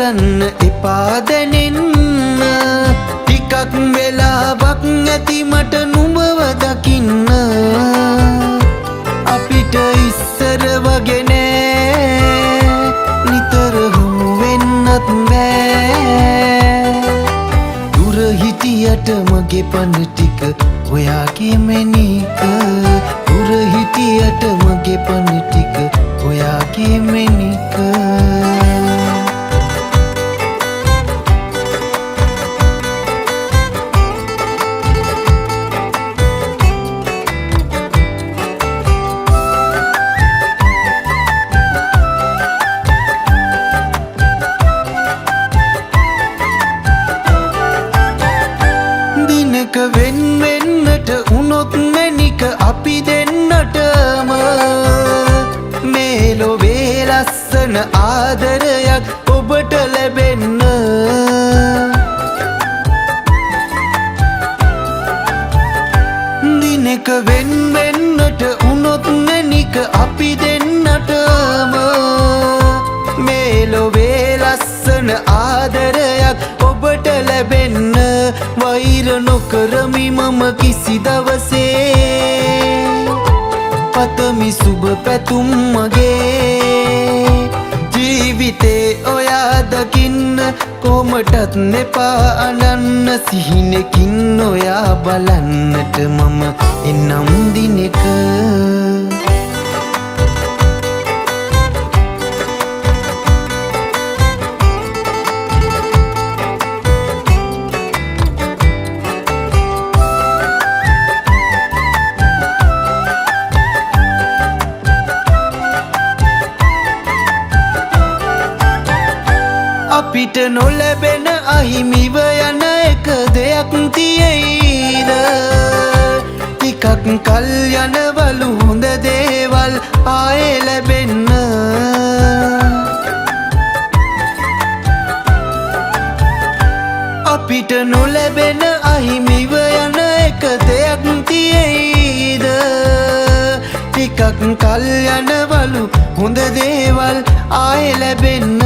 කරන්න එපා දැනෙන්න ටිකක් වෙලාවක් ඇති මට නුඹව දකින්න අපිට ඉස්සර වගේ නෑ නිතර හමු වෙන්නත් බෑ දුර හිටියට මගේ පන ටික ඔයාගේ මැනික දුර හිටියට මගේ පන ටික ඔයාගේ මැනික දිනක වෙන් වෙන්නට උනොත් මැනික අපි දෙන්නටම මේ ලොවේ ලස්සන ආදරයක් ඔබට ලැබෙන්න දිනක වෙන් වෙන්නට උනොත් මැනික අපි දෙන්නටම මේ ලොවේ ලස්සන ආදරයක් ඔබට ලැබෙන්න වෛර නොකරමි මම කිසි දවසේ පතමි සුබ පැතුම් මගේ ජීවිතේ ඔයා දකින්න කොමටත් නෙපා අනන්න සිහිනකින් ඔයා බලන්නට මම එනම් දිනෙක අපිට නොලැබෙන අහිමිව යන එක දෙයක් තියෙයිද ටිකක් කල් යනවලු හොඳ දේවල් ආයේ ලැබෙන්න අපිට නොලැබෙන අහිමිව යන එක දෙයක් තියෙයිද ටිකක් කල් යනවලු හොඳ දේවල් ආයේ ලැබෙන්න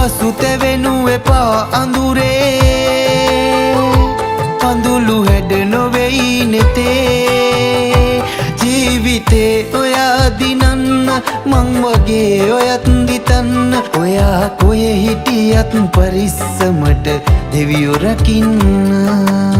පසුතැවෙනු එපා අඳුරේ කඳුළු හැඩ නොවෙයි නෙතේ ජීවිතේ ඔයා දිනන්න මං වගේ ඔයත් දිතන්න ඔයා කොහෙ හිටියත් පරිස්සමට දෙවියෝ රකින්න